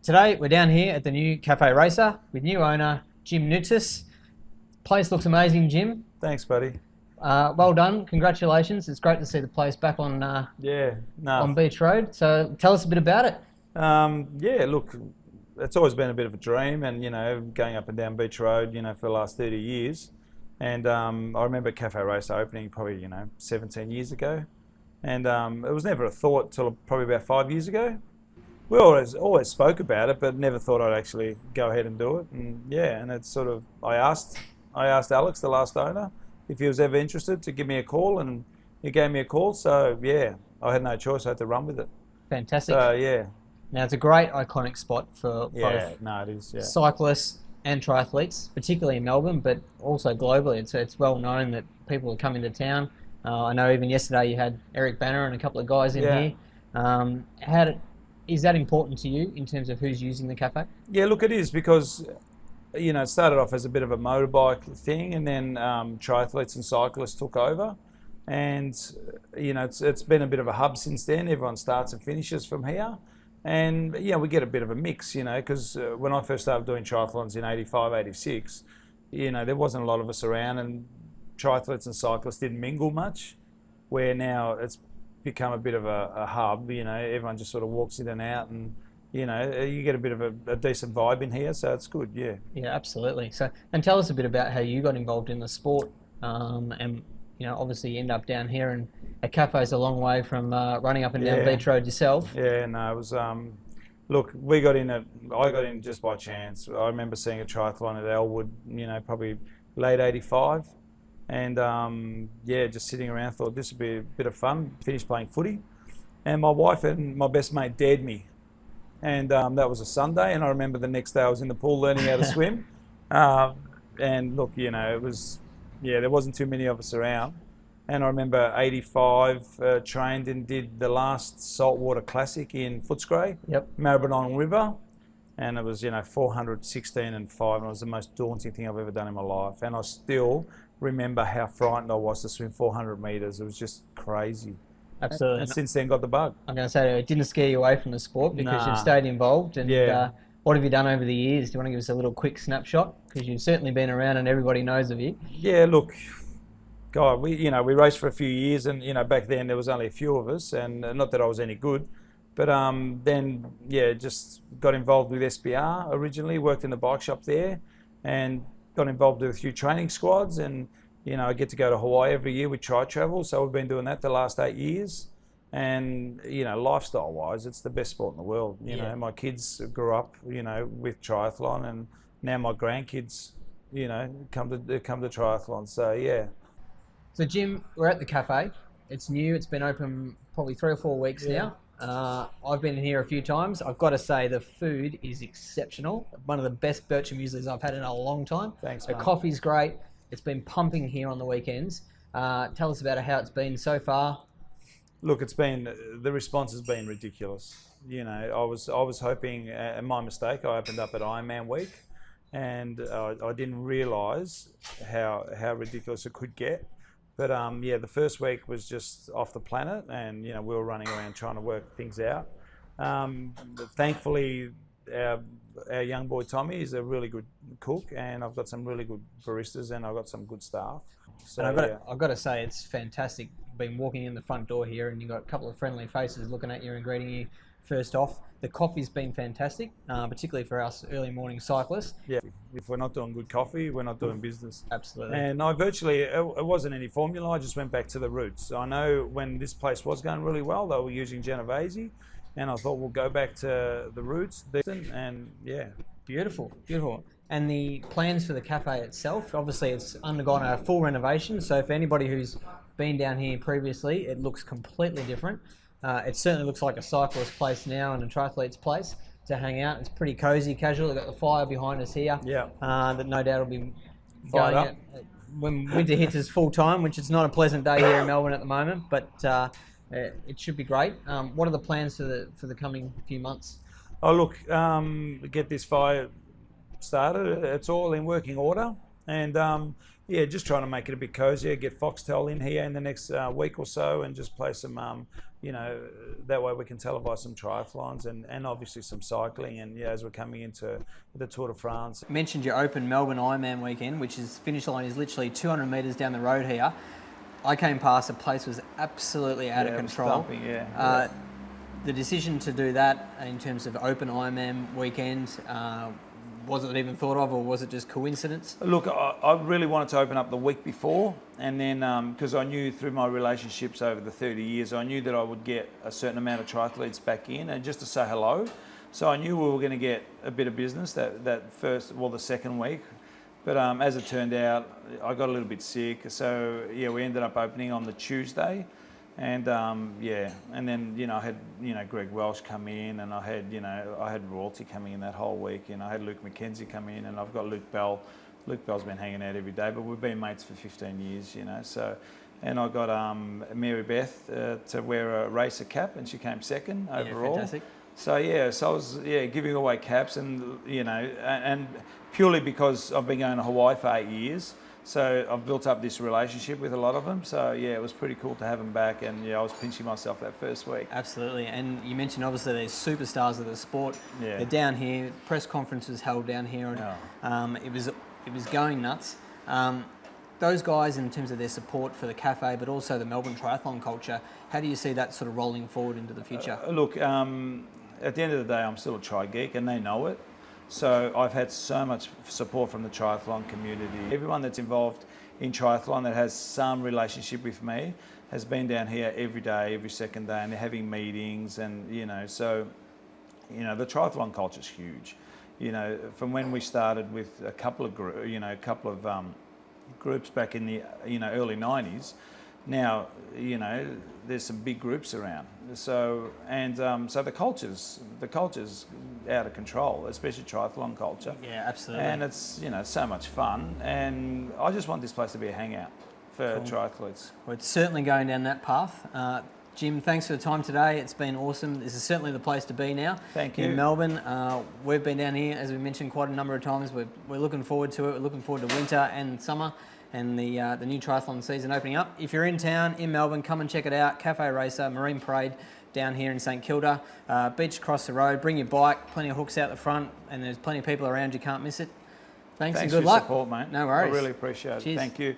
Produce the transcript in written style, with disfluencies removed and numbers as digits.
Today we're down here at the new Cafe Racer with new owner Jim Noutsis. Place looks amazing, Jim. Thanks, buddy. Well done, congratulations. It's great to see the place back on Beach Road. So tell us a bit about it. Look, it's always been a bit of a dream, and going up and down Beach Road, for the last 30 years. And I remember Cafe Racer opening probably 17 years ago, and it was never a thought till probably about 5 years ago. We always spoke about it, but never thought I'd actually go ahead and do it. And it's sort of I asked Alex, the last owner, if he was ever interested to give me a call, and he gave me a call. So I had no choice. I had to run with it. Fantastic. So Now it's a great iconic spot for both it is. cyclists and triathletes, particularly in Melbourne, but also globally. It's well known that people are coming to town. I know even yesterday you had Eric Banner and a couple of guys in here. Is that important to you in terms of who's using the cafe? Yeah, look, it is, because it started off as a bit of a motorbike thing, and then triathletes and cyclists took over, and it's been a bit of a hub since then. Everyone starts and finishes from here, and we get a bit of a mix, because when I first started doing triathlons in 85, 86, there wasn't a lot of us around, and triathletes and cyclists didn't mingle much, where now it's become a bit of a hub. Everyone just sort of walks in and out, and you get a bit of a decent vibe in here, so it's good. Yeah, absolutely. So, and tell us a bit about how you got involved in the sport, and obviously you end up down here, and a cafe's a long way from running up and down Beach Road yourself. It was look, I got in just by chance. I remember seeing a triathlon at Elwood, probably late 85. And just sitting around, thought this would be a bit of fun. Finished playing footy, and my wife and my best mate dared me, and that was a Sunday. And I remember the next day I was in the pool learning how to swim. And look, it was there wasn't too many of us around. And I remember 85 trained and did the last saltwater classic in Footscray, Melbourne River. And it was 416 and 5, and it was the most daunting thing I've ever done in my life. And I still remember how frightened I was to swim 400 metres. It was just crazy. Absolutely. And since then got the bug. I'm going to say it didn't scare you away from the sport, because you've stayed involved. And what have you done over the years? Do you want to give us a little quick snapshot? Because you've certainly been around and everybody knows of you. Yeah, look, God, we raced for a few years, and back then there was only a few of us, and not that I was any good. But then just got involved with SBR originally, worked in the bike shop there, and got involved with a few training squads, and I get to go to Hawaii every year with Tri Travel, so we've been doing that the last 8 years. And lifestyle wise, it's the best sport in the world. My kids grew up with triathlon, and now my grandkids come to triathlon. So Jim, we're at the cafe. It's new. It's been open probably 3 or 4 weeks now. I've been in here a few times. I've got to say the food is exceptional. One of the best bircher mueslis I've had in a long time. Thanks, The mate. coffee's great. It's been pumping here on the weekends. Tell us about how it's been so far. Look, the response has been ridiculous. I was hoping, and my mistake, I opened up at Ironman week, and I didn't realise how ridiculous it could get. But the first week was just off the planet, and we were running around trying to work things out. Thankfully, our young boy Tommy is a really good cook, and I've got some really good baristas, and I've got some good staff. So I've got to say it's fantastic. Been walking in the front door here, and you've got a couple of friendly faces looking at you and greeting you. First off, the coffee's been fantastic, particularly for us early morning cyclists. Yeah, if we're not doing good coffee, we're not doing business. Absolutely. And it wasn't any formula, I just went back to the roots. I know when this place was going really well, they were using Genovese, and I thought we'll go back to the roots, and Beautiful. And the plans for the cafe itself, obviously it's undergone a full renovation, so for anybody who's been down here previously, it looks completely different. It certainly looks like a cyclist place now and a triathlete's place to hang out. It's pretty cozy, casual. We've got the fire behind us here. That no doubt will be going out when winter hits us full time, which is not a pleasant day here in Melbourne at the moment, but it should be great. What are the plans for the coming few months? Oh, look, get this fire started. It's all in working order. And yeah, just trying to make it a bit cozier, get Foxtel in here in the next week or so, and just play some, you know, that way we can televise some triathlons and obviously some cycling. And yeah, as we're coming into the Tour de France. You mentioned your open Melbourne Ironman weekend, which is finish line is literally 200 metres down the road here. I came past, the place was absolutely out of control. Thumping, yeah. The decision to do that in terms of open Ironman weekend, was it even thought of, or was it just coincidence? Look, I really wanted to open up the week before, and then because I knew through my relationships over the 30 years, I knew that I would get a certain amount of triathletes back in, and just to say hello. So I knew we were going to get a bit of business the second week. But as it turned out, I got a little bit sick. So yeah, we ended up opening on the Tuesday. And yeah, and then, you know, I had, you know, Greg Welsh come in, and I had Royalty coming in that whole week, and I had Luke McKenzie come in, and I've got Luke Bell. Luke Bell's been hanging out every day, but we've been mates for 15 years, you know. So, and I got Mary Beth to wear a racer cap, and she came second overall. Fantastic. So yeah, so I was giving away caps, and you know, and purely because I've been going to Hawaii for 8 years. So I've built up this relationship with a lot of them. So yeah, it was pretty cool to have them back, and yeah, I was pinching myself that first week. Absolutely, and you mentioned obviously these superstars of the sport. Yeah. They're down here. Press conference was held down here, and it was going nuts. Those guys, in terms of their support for the cafe, but also the Melbourne triathlon culture, how do you see that sort of rolling forward into the future? Look, at the end of the day, I'm still a tri geek, and they know it. So I've had so much support from the triathlon community. Everyone that's involved in triathlon that has some relationship with me has been down here every day, every second day, and they're having meetings, and you know, so you know, the triathlon culture is huge. You know, from when we started with a couple of groups back in the early 90s. Now, you know, there's some big groups around. So so the culture's out of control, especially triathlon culture. Yeah, absolutely. And it's, you know, so much fun, and I just want this place to be a hangout for triathletes. Well, it's certainly going down that path. Jim, thanks for the time today. It's been awesome. This is certainly the place to be now. Thank you. In Melbourne. We've been down here, as we mentioned, quite a number of times. We're looking forward to it. We're looking forward to winter and summer, and the new triathlon season opening up. If you're in town, in Melbourne, come and check it out. Cafe Racer, Marine Parade down here in StKilda. Beach across the road. Bring your bike, plenty of hooks out the front, and there's plenty of people around. You can't miss it. Thanks and good luck. Thanks for your support, mate. No worries. I really appreciate it. Cheers. Thank you.